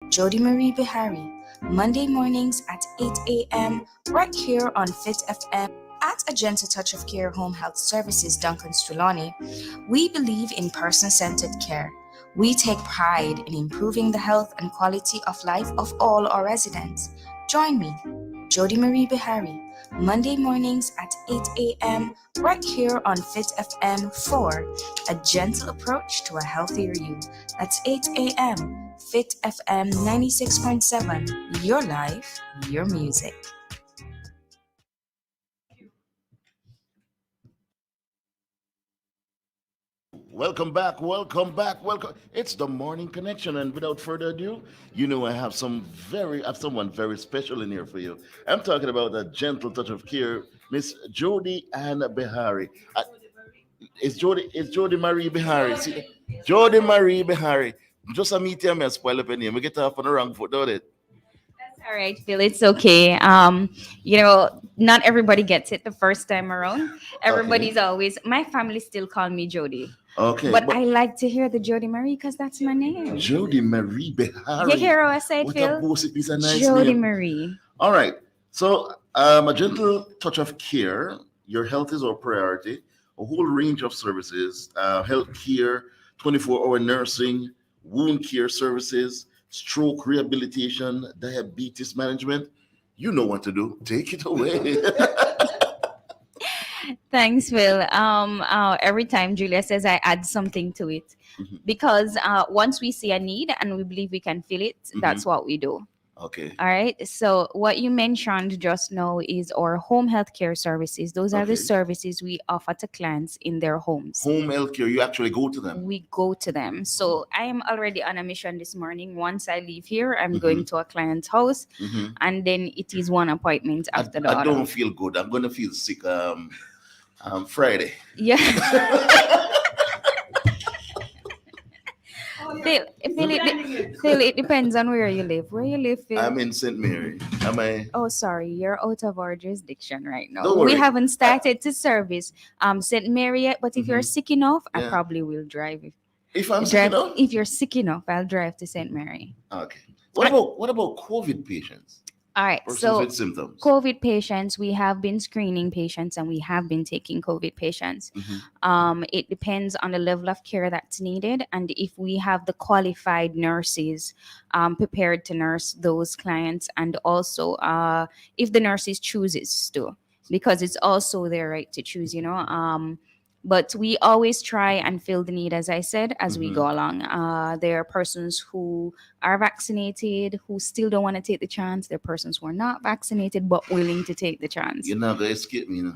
Jody Marie Bihari, Monday mornings at 8 a.m. right here on Fit FM. At A Gentle Touch of Care Home Health Services, Duncan Strulani, we believe in person centered care. We take pride in improving the health and quality of life of all our residents. Join me, Jody Marie Bihari, Monday mornings at 8 a.m. right here on Fit FM for a gentle approach to a healthier you. That's 8 a.m. Fit FM 96.7, your life, your music. Welcome back, welcome back, welcome. It's the morning connection, and without further ado, I have someone very special in here for you. I'm talking about a gentle touch of care, Miss Jody Ann Behari. It's Jody Marie Behari. See, Jody Marie Behari. Just a meet you, I spoil up your name. We get off on the wrong foot, don't it? All right, Phil, it's okay. Not everybody gets it the first time around. Okay. Everybody's always, my family still call me Jody. Okay, But but I like to hear the Jody Marie because that's my name. Jody Marie You Behari. hear how I say it, What a Phil? bossy piece of nice Jody name. Marie. All right. So, a gentle touch of care. Your health is our priority. A whole range of services: health care, 24-hour nursing, wound care services, stroke rehabilitation, diabetes management. You know what to do. Take it away. Thanks, Phil. Every time Julia says I add something to it Mhm, because once we see a need and we believe we can fill it, mhm. that's what we do. Okay. All right. So what you mentioned just now is our home health care services. Those are the Okay. services we offer to clients in their homes. Home health care. You actually go to them. We go to them. So I am already on a mission this morning. Once I leave here, I'm Hmm. going to a client's house, Hmm. and then it is one appointment after the I other. don't feel good. I'm gonna feel sick. Friday. Yeah. Phil, Phil, it depends on where you live. Where you live, Phil? I'm in St. Mary. Am I? Oh, sorry, you're out of our jurisdiction right now. Don't We worry. haven't started to service St. Mary yet, but if you're Mhm. sick enough, I Yeah. probably will drive. If I'm sick Drive enough. if you're sick enough, I'll drive to St. Mary. Okay. I- What about COVID patients? All right, Persons so with symptoms. COVID patients, we have been screening patients and we have been taking COVID patients. Hmm. It depends on the level of care that's needed and if we have the qualified nurses prepared to nurse those clients, and also if the nurses chooses to, because it's also their right to choose, but we always try and fill the need, as I said, as we Hmm. go along. There are persons who are vaccinated who still don't want to take the chance. There are persons who are not vaccinated but willing to take the chance. You're not gonna escape me, you know.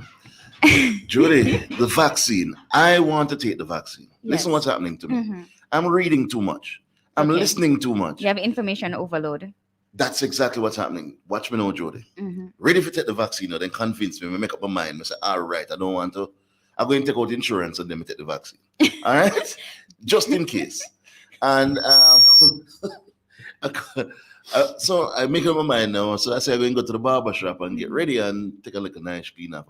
Judy, the vaccine. I want to take the vaccine. Listen Yes. what's happening to me. Mhm. I'm reading too much. I'm Okay. listening too much. You have information overload. That's exactly what's happening. Watch me now, Jody. Hmm. Ready to take the vaccine, now, then convince me. I make up my mind. I say, all right, I don't want to. I'm going to take out insurance and then me take the vaccine. All right? Just in case. And so I make up my mind now. So I say I'm going to go to the barber shop and get ready and take a look at nice clean up.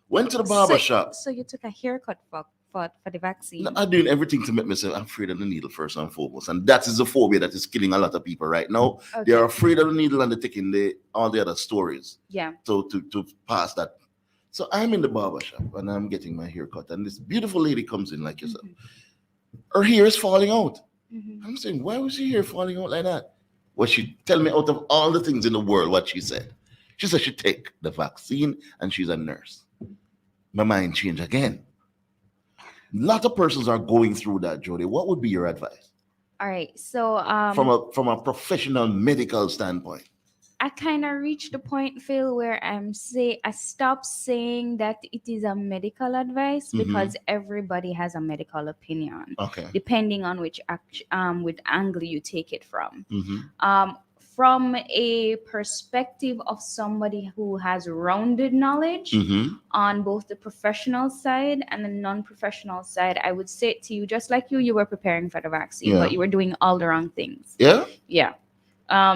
Went to the barber shop. So you took a haircut for the vaccine. I'm doing everything to make myself afraid of the needle first and foremost. And that is the phobia that is killing a lot of people right now. They Okay. are afraid of the needle and they're taking all the other stories Yeah. to pass that. So I'm in the barber shop and I'm getting my hair cut. And this beautiful lady comes in like yourself. Her hair is falling out. Mhm. I'm saying, why was your hair falling out like that? Well, she tell me out of all the things in the world what she said. She said she take the vaccine and she's a nurse. My mind changed again. A lot of persons are going through that, Jody. What would be your advice All right. So from a professional medical standpoint? I kind of reached the point, Phil, where I stopped saying that it is a medical advice Mhm. because everybody has a medical opinion, Okay. depending on which angle you take it from. Hmm. From a perspective of somebody who has rounded knowledge Hmm. on both the professional side and the non-professional side, I would say to you, just like you were preparing for the vaccine, Yeah. but you were doing all the wrong things. Yeah. Yeah.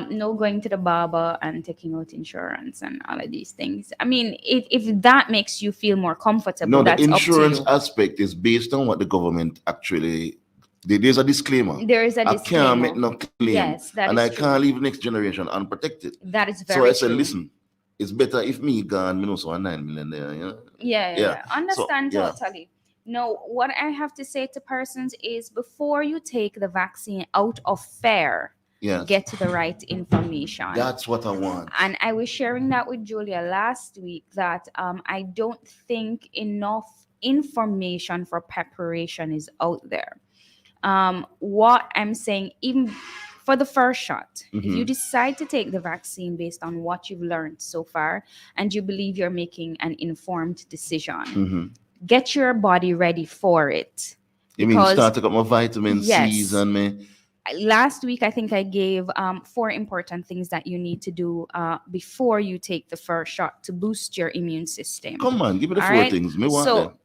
No going to the barber and taking out insurance and all of these things. I mean, if that makes you feel more comfortable, No, the that's up to insurance you. aspect is based on what the government actually There's a disclaimer. There is a I can't make disclaimer. no claim, Yes, that and is I true. can't leave next generation unprotected. That is So I very said, true. listen, it's better if me gone, me know so a 9 million there, Yeah, yeah, Yeah. yeah. So Understand yeah, totally. No, what I have to say to persons is before you take the vaccine out of fear, yes. get the right information. That's what I want. And I was sharing that with Julia last week that I don't think enough information for preparation is out there. What I'm saying, even for the first shot, if you Mhm. decide to take the vaccine based on what you've learned so far and you believe you're making an informed decision, Mhm. get your body ready for it. You mean Because, start to get my vitamin C's yes, and me? last week I think I gave 4 important things that you need to do before you take the first shot to boost your immune system. Come on, give me the All four right. things. Me want them. So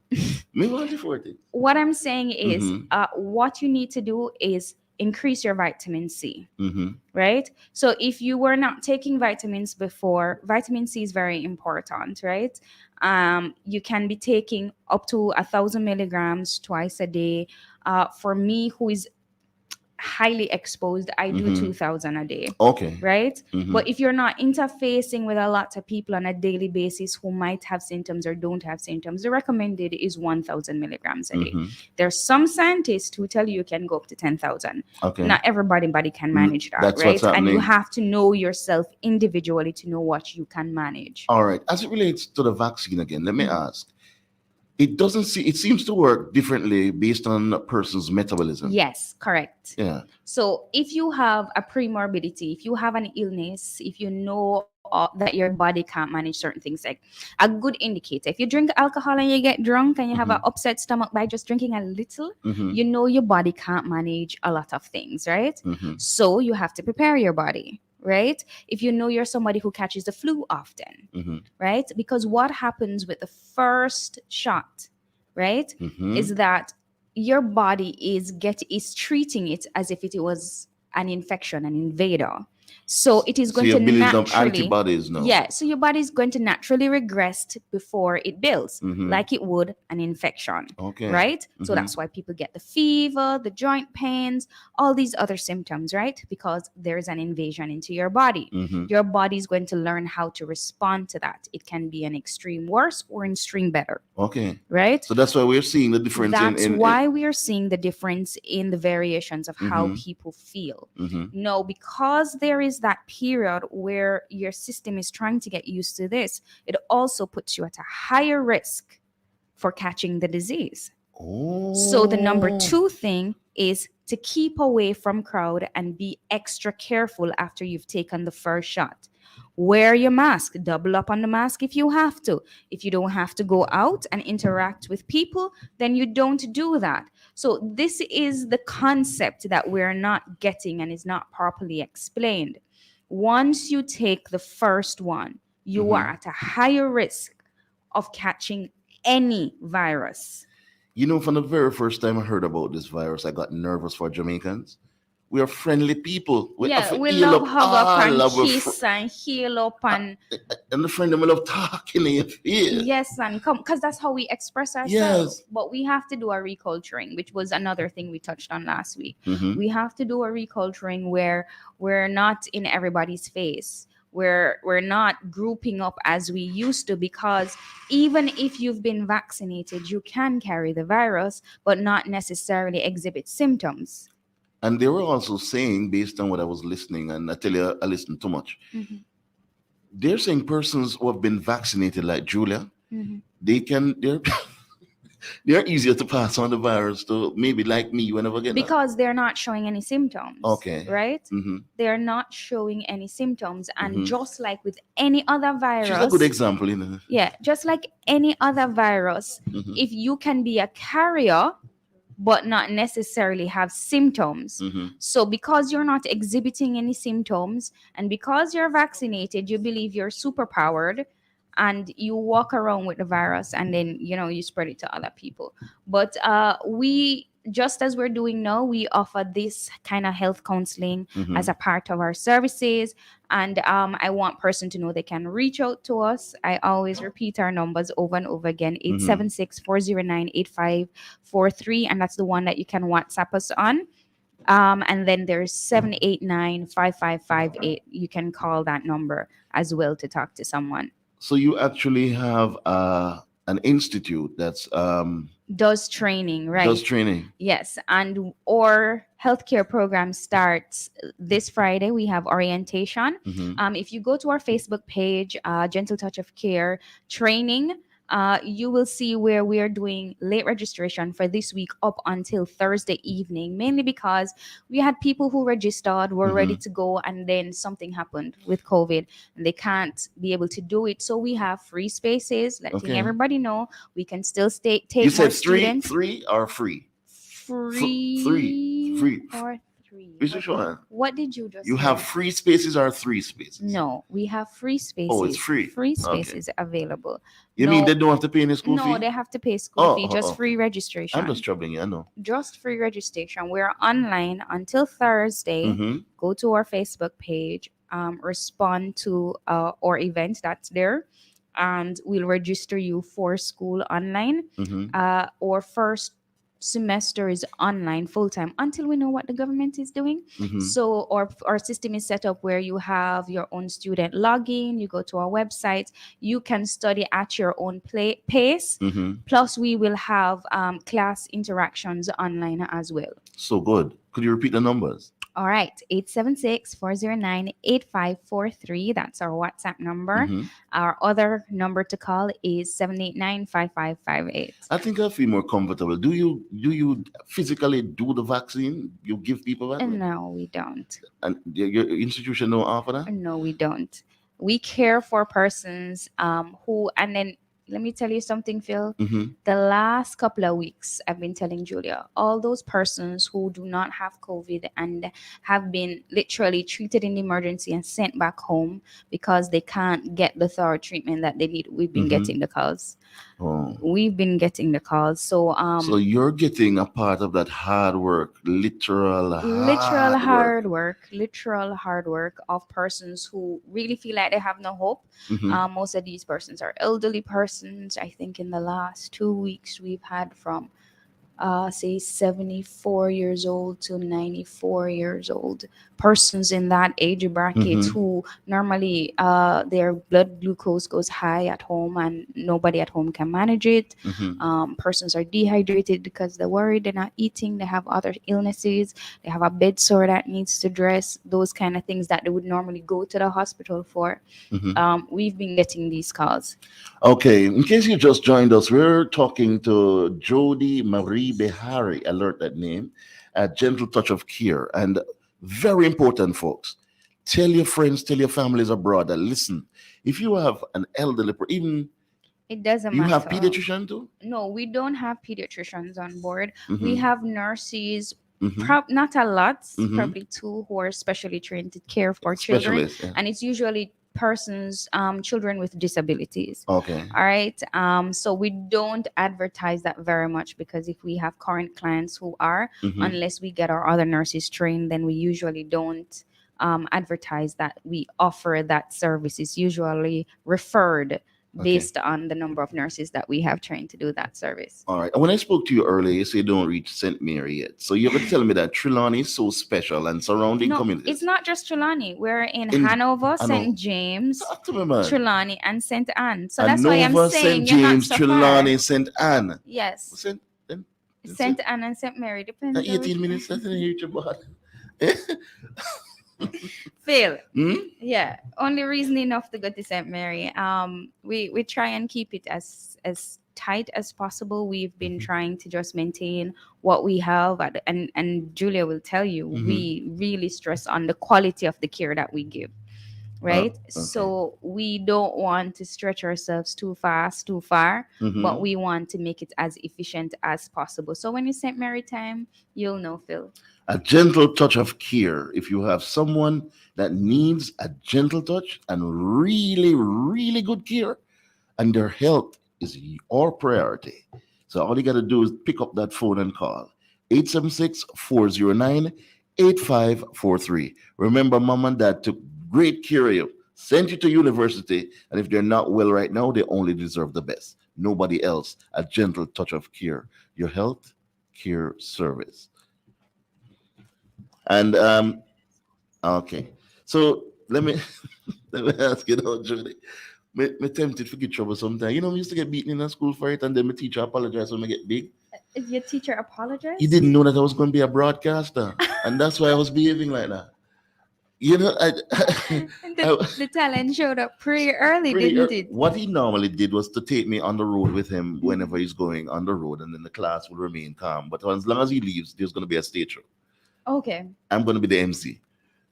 Me want the four things. what I'm saying is, Mhm. what you need to do is increase your vitamin C. Mhm. Right. So if you were not taking vitamins before, vitamin C is very important, right? You can be taking up to 1,000 milligrams twice a day. For me, who is highly exposed, I do Mhm. 2,000 a day. Okay. Right. Mhm. But if you're not interfacing with a lot of people on a daily basis who might have symptoms or don't have symptoms, the recommended is 1,000 milligrams a day. Mhm. There's some scientists who tell you can go up to 10,000. Okay. Not everybody can manage that, That's what's right? And you happening. have to know yourself individually to know what you can manage. All right. As it relates to the vaccine again, let me Mhm. ask. It seems to work differently based on a person's metabolism. Yes, correct. Yeah. So if you have a premorbidity, if you have an illness, if you know that your body can't manage certain things, like a good indicator, if you drink alcohol and you get drunk and you have an Mhm. upset stomach by just drinking a little, Mhm. you know your body can't manage a lot of things, right? Mhm. So you have to prepare your body, right? If you know you're somebody who catches the flu often, Mhm. right? Because what happens with the first shot, right, Mhm. is that your body is treating it as if it was an infection, an invader. So it is So going you're to building up naturally, antibodies now. yeah, so your body is going to naturally regress before it builds, Mhm. like it would an infection. Okay. Right? So Mhm. that's why people get the fever, the joint pains, all these other symptoms, right? Because there's an invasion into your body. Mhm. Your body is going to learn how to respond to that. It can be an extreme worse or an extreme better, Okay. right? So that's why we're seeing the difference That's in why we are seeing the difference in the variations of how Mhm. people feel. Mhm. No, because there is that period where your system is trying to get used to this, it also puts you at a higher risk for catching the disease. Oh. So the number 2 thing is to keep away from crowd and be extra careful after you've taken the first shot. Wear your mask, double up on the mask if you have to. If you don't have to go out and interact with people, then you don't do that. So this is the concept that we're not getting and is not properly explained. Once you take the first one, you are Mhm. at a higher risk of catching any virus. You know, from the very first time I heard about this virus, I got nervous for Jamaicans. We are friendly people. We have Yeah, to we heal love up hug up all and our kiss and heal up and and the friend them love talking in your ear. yes, and come because that's how we express ourselves. Yes. But we have to do a reculturing, which was another thing we touched on last week. Mhm. We have to do a reculturing where we're not in everybody's face. We're not grouping up as we used to, because even if you've been vaccinated, you can carry the virus, but not necessarily exhibit symptoms. And they were also saying, based on what I was listening, and I tell you, I listened too much. Mhm, They're saying persons who have been vaccinated, like Julia, mhm. they're they're easier to pass on the virus to maybe like me whenever I get that. Because they're not showing any symptoms. Okay. Right? Mm-hmm. They're not showing any symptoms. And Mhm. just like with any other She's a good virus, example, you know. yeah, just like any other virus, Mhm. if you can be a carrier but not necessarily have symptoms. Mhm. So because you're not exhibiting any symptoms and because you're vaccinated, you believe you're superpowered and you walk around with the virus and then you spread it to other people. But we just as we're doing now, we offer this kind of health counseling Mhm. as a part of our services. And I want person to know they can reach out to us. I always repeat our numbers over and over again: Mhm. 876-409-8543, and that's the one that you can WhatsApp us on. And then there's 789-5558. You can call that number as well to talk to someone. So you actually have an institute that's Does training, does right? training. Yes, and our healthcare program starts this Friday. We have orientation. Mhm. If you go to our Facebook page, Gentle Touch of Care Training, you will see where we are doing late registration for this week up until Thursday evening, mainly because we had people who registered, were ready Mhm. to go, and then something happened with COVID and they can't be able to do it. So we have free spaces, letting Okay. everybody know we can still stay You take more said three, students. three or free? Three, Free free. or three? Which one? What did you just You have hear? free spaces or three spaces? No, we have free Oh, it's spaces. free. Free Okay. spaces available. You mean No, they don't have to pay any school no, fee? they have to pay school fee, just free I'm just registration. troubling you. I know. Just free registration. We're online until Thursday. Mm-hmm. Go to our Facebook page, respond to our event that's there, and we'll register you for school online. Mm-hmm. Our first semester is online full time until we know what the government is doing. Mm-hmm. So our system is set up where you have your own student login. You go to our website. You can study at your own pace. Mm-hmm. Plus, we will have class interactions online as well. So good. Could you repeat the numbers? All right, 876-409-8543. That's our WhatsApp number. Mm-hmm. Our other number to call is 789-5558. I think I feel more comfortable. Do you physically do the vaccine? You give people that? No, we don't. And your institution don't offer that? No, we don't. We care for persons who, and then let me tell you something, Phil. Mm-hmm. The last couple of weeks, I've been telling Julia, all those persons who do not have COVID and have been literally treated in emergency and sent back home because they can't get the thorough treatment that they need. We've been Mhm. getting the calls. Oh. We've been getting the calls. So So you're getting a part of that hard work, literal hard work of persons who really feel like they have no hope. Mhm. Most of these persons are elderly persons. I think in the last 2 weeks we've had from say 74 years old to 94 years old persons in that age bracket Mhm. who normally their blood glucose goes high at home and nobody at home can manage it. Mhm. Persons are dehydrated because they're worried, they're not eating, they have other illnesses, they have a bed sore that needs to dress, those kind of things that they would normally go to the hospital for. Mhm. We've been getting these calls. Okay, in case you just joined us, we're talking to Jody Marie Behari, alert that name, a gentle touch of care. And very important, folks, tell your friends, tell your families abroad that listen, if you have an elderly, even It doesn't you have matter. pediatrician too? No, we don't have pediatricians on board. Mhm. We have nurses, Mhm. not a lot, Mhm. probably two who are specially trained to care for children. Specialist, yeah. And it's usually persons, children with disabilities. Okay. All right. So we don't advertise that very much because if we have current clients who are, Mhm. unless we get our other nurses trained, then we usually don't advertise that we offer that service. It's usually referred based on the number of nurses that we have trained to do that service. All right. And when I spoke to you earlier, you said you don't reach St. Mary yet. So you're going to tell me that Trelawney is so special and surrounding No, communities. it's not just Trelawney. We're in In Hanover, Hanover. St. James, Talk to me, man. Trelawney, and St. Anne. So that's why I'm Hanover, saying St. you're not James, so Trelawney, far. St. Anne. Yes, St. Then St. Anne and St. Mary depends. 18 minutes. That's a huge about. Phil, Hmm? yeah, only reason enough to go to St. Mary. We try and keep it as tight as possible. We've been trying to just maintain what we have, and Julia will tell you, we really stress on the quality of the care that we give. Right, okay. so we don't want to stretch ourselves too fast, too far, Mhm. but we want to make it as efficient as possible. So when you St. Mary time, you'll know, Phil. A gentle touch of care. If you have someone that needs a gentle touch and really, really good care, and their health is your priority. So all you got to do is pick up that phone and call. 876-409-8543. Remember, mom and dad took great care of you, sent you to university, and if they're not well right now, they only deserve the best. Nobody else. A gentle touch of care. Your health care service. And okay. So let me let me ask you now, Judy. Me tempted to get trouble sometimes. You know, we used to get beaten in a school for it, and then my teacher apologized when I get big. Is your teacher apologized? He didn't know that I was going to be a broadcaster, and that's why I was behaving like that. You know, The talent showed up pretty early, pretty didn't it? what he normally did was to take me on the road with him whenever he's going on the road, and then the class will remain calm. But as long as he leaves, there's going to be a stage show. Okay. I'm going to be the MC,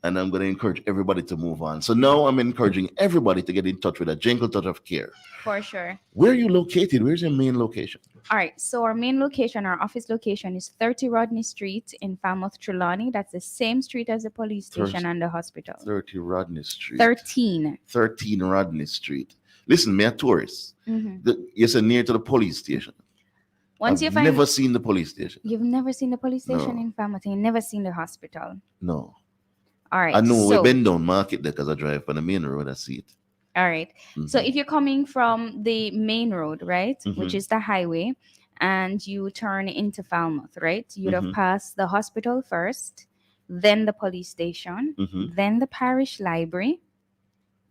and I'm going to encourage everybody to move on. So now I'm encouraging everybody to get in touch with a gentle touch of care. For sure. Where are you located? Where's your main location? All right. So our main location, our office location is 30 Rodney Street in Falmouth, Trelawney. That's the same street as the police station 30 and the hospital. 30 Rodney Street. 13. 13 Rodney Street. Listen, me a tourist. Mhm. You said near to the police station. Once you I've find, never seen the police station. you've never seen the police station No. in Falmouth, and you've never seen the hospital. No. All right. I know So, we been down market there because I drive on the main road. I see it. all right. So Mhm. if you're coming from the main road, right, which Mhm. is the highway, and you turn into Falmouth, right, you'd have Mhm. passed the hospital first, then the police station, Mhm. then the parish library,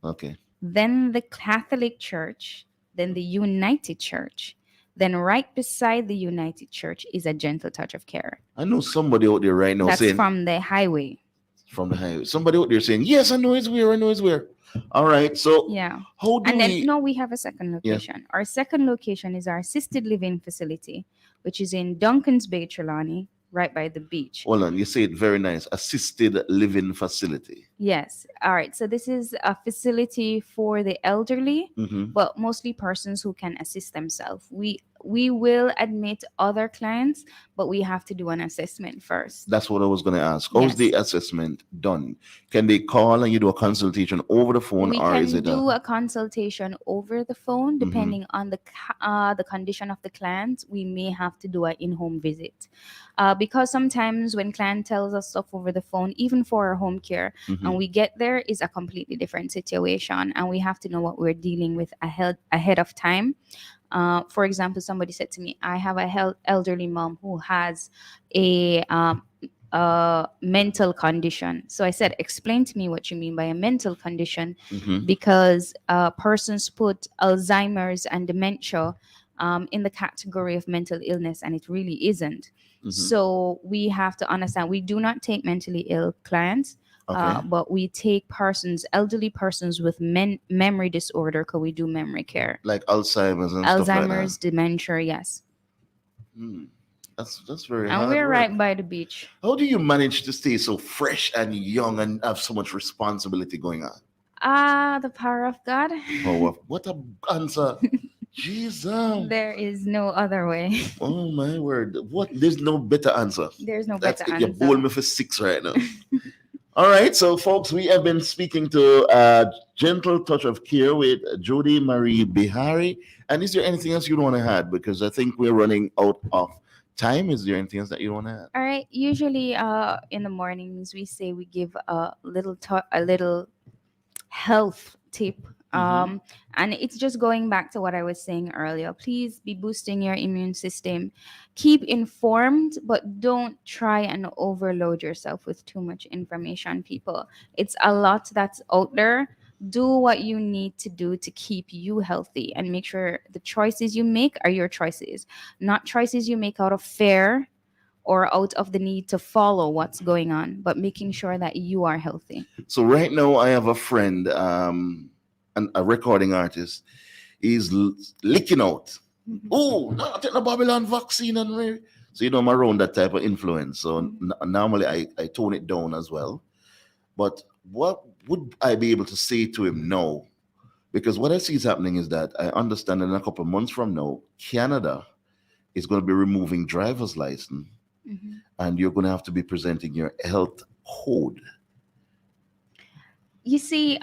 Okay. then the Catholic Church, then the United Church. Then right beside the United Church is a gentle touch of care. I know somebody out there right now That's saying from the highway. from the highway. Somebody out there saying, yes, I know it's where. I know it's where. All right. So Yeah. how do And then, we? no, we have a second Yeah. location. Our second location is our assisted living facility, which is in Duncan's Bay, Trelawney, right by the beach. Hold on. You say it very nice. Assisted living facility. Yes. All right. So this is a facility for the elderly, Mm-hmm. but mostly persons who can assist themselves. We will admit other clients, but we have to do an assessment first. That's what I was going to ask. How's Yes. the assessment done? Can they call and you do a consultation over the phone, We or can is it do a consultation over the phone, Mhm. depending on the condition of the client. We may have to do an in-home visit, because sometimes when client tells us stuff over the phone, even for our home care, Mhm. and we get there, is a completely different situation, and we have to know what we're dealing with ahead of time. For example, somebody said to me, I have a elderly mom who has a mental condition. So I said, explain to me what you mean by a mental condition, Mhm. because persons put Alzheimer's and dementia in the category of mental illness, and it really isn't. Mhm. So we have to understand we do not take mentally ill clients. Okay. But we take elderly persons with memory disorder, because we do memory care. Like Alzheimer's and stuff like Alzheimer's, dementia, yes. that. Hmm. That's very And hard we're work. right by the beach. How do you manage to stay so fresh and young and have so much responsibility going on? The power of God. Oh, what a answer. Jesus. There is no other way. Oh my word. What? There's no better answer. There's no That's better it. You answer. bowl me for 6 right now. All right, so folks, we have been speaking to Gentle Touch of Care with Jody Marie Bihari. And is there anything else you want to add? Because I think we're running out of time. Is there anything else that you want to add? All right. Usually, in the mornings, we say we give a little health tip. And it's just going back to what I was saying earlier. Please be boosting your immune system. Keep informed, but don't try and overload yourself with too much information, people. It's a lot that's out there. Do what you need to do to keep you healthy, and make sure the choices you make are your choices, not choices you make out of fear or out of the need to follow what's going on, but making sure that you are healthy. So right now, I have a friend, a recording artist. He's licking out. Oh, no, take the Babylon vaccine and so I'm around that type of influence. So normally I tone it down as well. But what would I be able to say to him now? Because what I see is happening is that I understand in a couple of months from now, Canada is going to be removing driver's license, Mhm. and you're going to have to be presenting your health code. You see,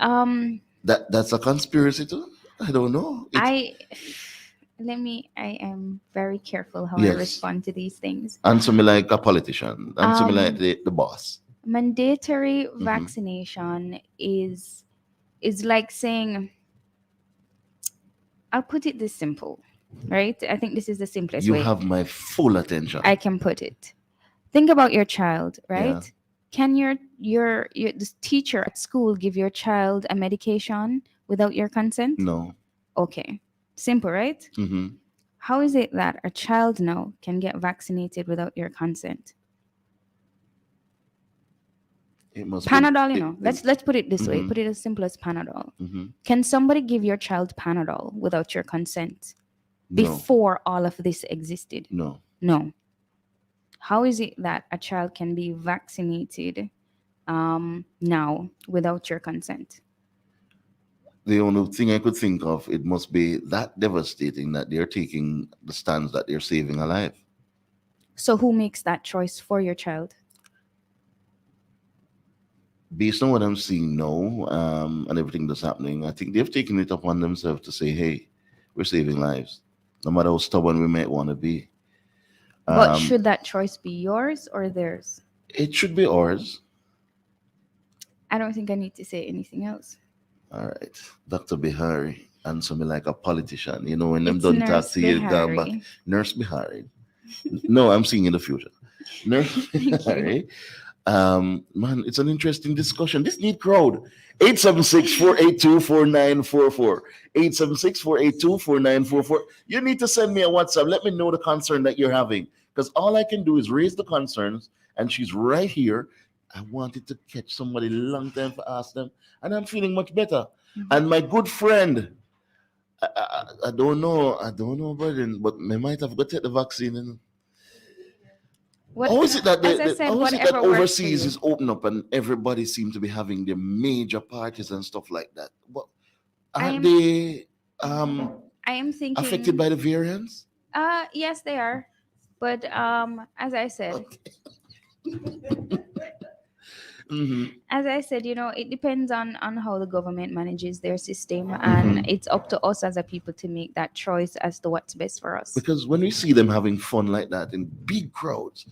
That's a conspiracy too. I don't know. I I am very careful how I Yes. respond to these things. Answer me like a politician. Answer me like Um, the boss. mandatory Hmm. vaccination is like saying, I'll put it this simple, right? I think this is the simplest You way have my full attention. I can put it. Think about your child, Yeah. right? Can your the teacher at school give your child a medication without your consent? No. Okay. Simple, right? Hmm. How is it that a child now can get vaccinated without your consent? It must be. Panadol, let's put it this way. Hmm. Put it as simple as Panadol. Hmm. Can somebody give your child Panadol without your consent No. before all of this existed? No. No. How is it that a child can be vaccinated now without your consent? The only thing I could think of, it must be that devastating that they're taking the stance that they're saving a life. So who makes that choice for your child? Based on what I'm seeing now, and everything that's happening, I think they've taken it upon themselves to say, "Hey, we're saving lives, no matter how stubborn we might want to be." But Um, should that choice be yours or theirs? it should be ours. I don't think I need to say anything else. All right, Dr. Bihari, answer me like a politician. You know, when them It's done talk Nurse to you, go back. Bihari. Nurse Bihari. No, I'm seeing in the future. Nurse Thank you. Bihari. Man, it's an interesting discussion. This need crowd. 876-482-4944. 876-482-4944. You need to send me a WhatsApp. Let me know the concern that you're having. Because all I can do is raise the concerns, and she's right here. I wanted to catch somebody long time to ask them, and I'm feeling much better. Mhm. And my good friend, I don't know about it, but I might have got to take the vaccine. And What, how is it that as I said, how is it that whatever works for overseas you. is open up and everybody seems to be having their major parties and stuff like that? But aren't I'm they I am affected thinking by the variants? yes they are. But as I said, Hmm. it depends on how the government manages their system, and it's up to us as a people to make that choice as to what's best for us. Because when we see them having fun like that in big crowds,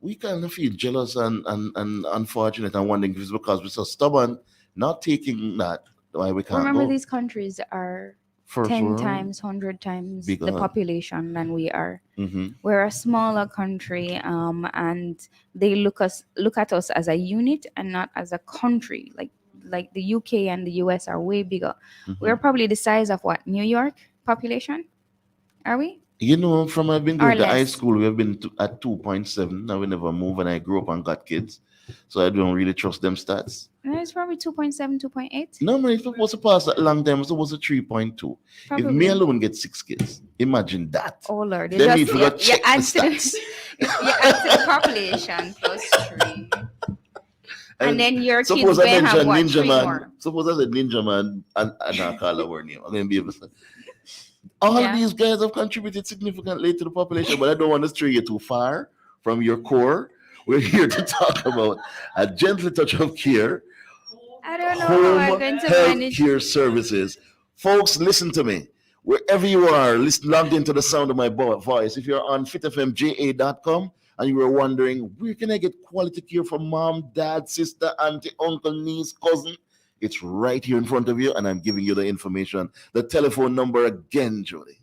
we kind of feel jealous and unfortunate and wondering if it's because we're so stubborn, not taking that why we can't Remember, go. these countries are First 10 world, times, 100 times the bigger. population than we are. Hmm. We're a smaller country, and they look at us as a unit and not as a country. Like the UK and the US are way bigger. We're Hmm. probably the size of what, New York population? Are we? You know, from I've been Or going to high less? school, we have been at 2.7. Now we never move, and I grew up and got kids, so I don't really trust them stats. No, it's probably 2.7, 2.8. No, man, it's supposed to pass that long time. It's supposed to 3.2. If me Probably. alone get 6 kids, imagine that. Oh Lord, you Then just if you got you check the add to the, stats. you add to the population plus 3. And then your kids suppose I may have mention what, Ninja 3 Man. more. Suppose I said Ninja Man and I call our name. I'm gonna be able to. All Yeah. these guys have contributed significantly to the population, but I don't want to stray you too far from your core. We're here to talk about a gentle touch of care, I don't know how I'm home going to health manage. care services. Folks, listen to me. Wherever you are, listen, logged into the sound of my voice. If you're on fitfmja.com and you were wondering, where can I get quality care from mom, dad, sister, auntie, uncle, niece, cousin? It's right here in front of you, and I'm giving you the information. The telephone number again, Jody.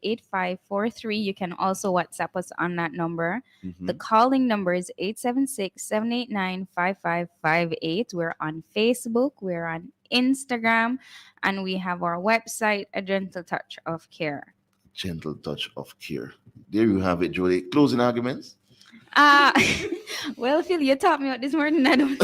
876-409-8543. You can also WhatsApp us on that number. Mhm. The calling number is 876-789-5558. We're on Facebook, we're on Instagram, and we have our website, A Gentle Touch of Care. Gentle touch of care. There you have it, Jody. Closing arguments. Uh, well, Phil, you taught me out this morning. I don't think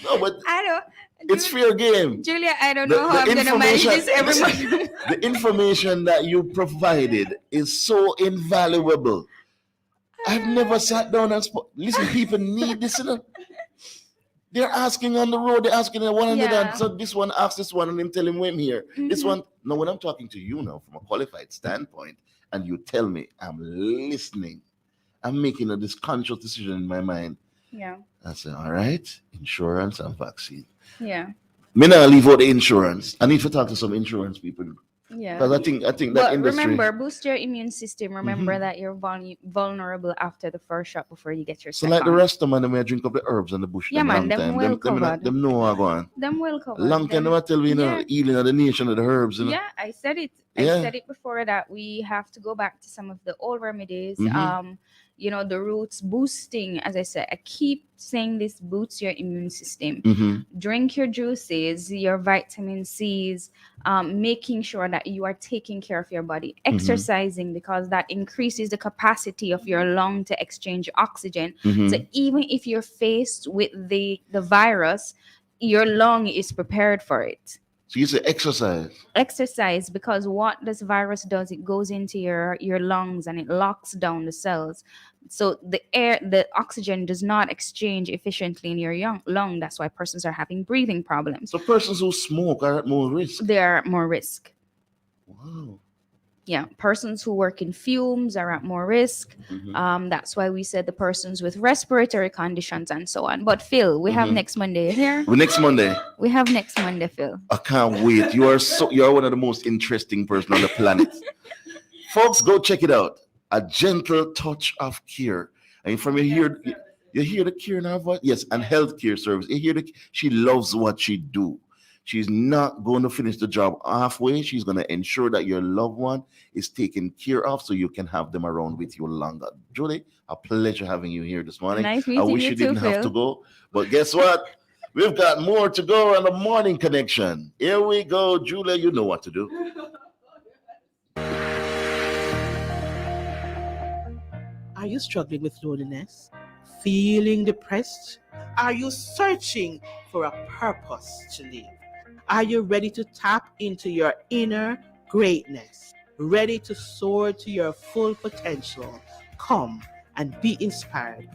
No, but I don't. it's fair game. Julia, I don't The- know how the I'm going to manage information- this every listen. morning. The information that you provided is so invaluable. I've never sat down and listen. People need this. You know? They're asking on the road. They're asking at 100. Yeah. So this one asks this one, and I'm telling him here. This Mhm. one. No, when I'm talking to you now from a qualified standpoint, and you tell me, I'm listening. I'm making this conscious decision in my mind. Yeah. I say, all right, insurance and vaccine. Yeah. Me not leave out the insurance. I need to talk to some insurance people Yeah. because I think that But industry. remember, boost your immune system. Remember Mhm. that you're vulnerable after the first shot before you get your So second. like the rest of them, they may drink up the herbs and the bush Yeah, them man, long them time. well Them, covered. them know what going. Them well covered. Long time Them, they tell me, yeah. healing of the nation of the herbs, Yeah, I said it. I Yeah. said it before that we have to go back to some of the old remedies. Mhm. The roots boosting. As I said, I keep saying this boosts your immune system. Mhm. Drink your juices, your vitamin C's, making sure that you are taking care of your body, exercising because that increases the capacity of your lung to exchange oxygen. So Mhm. even if you're faced with the virus, your lung is prepared for it. So you say exercise. Exercise, because what this virus does, it goes into your lungs and it locks down the cells, so the oxygen does not exchange efficiently in your lung. That's why persons are having breathing problems. So persons who smoke are at more risk. They're at more risk. Wow. Yeah, persons who work in fumes are at more risk. Mhm. That's why we said the persons with respiratory conditions and so on. But Phil, we have Mhm. next Monday here. Well, next Monday, We have next Monday, Phil. I can't wait. You are one of the most interesting person on the planet. Folks, go check it out. A gentle touch of care. And from you hear the care in her voice? Yes, and healthcare service. You hear she loves what she do. She's not going to finish the job halfway. She's going to ensure that your loved one is taken care of so you can have them around with you longer. Julie, a pleasure having you here this morning. Nice I meeting wish you you too, didn't have Phil. to go. But guess what? We've got more to go on the morning connection. Here we go. Julia, you know what to do. Are you struggling with loneliness? Feeling depressed? Are you searching for a purpose to live? Are you ready to tap into your inner greatness? Ready to soar to your full potential? Come and be inspired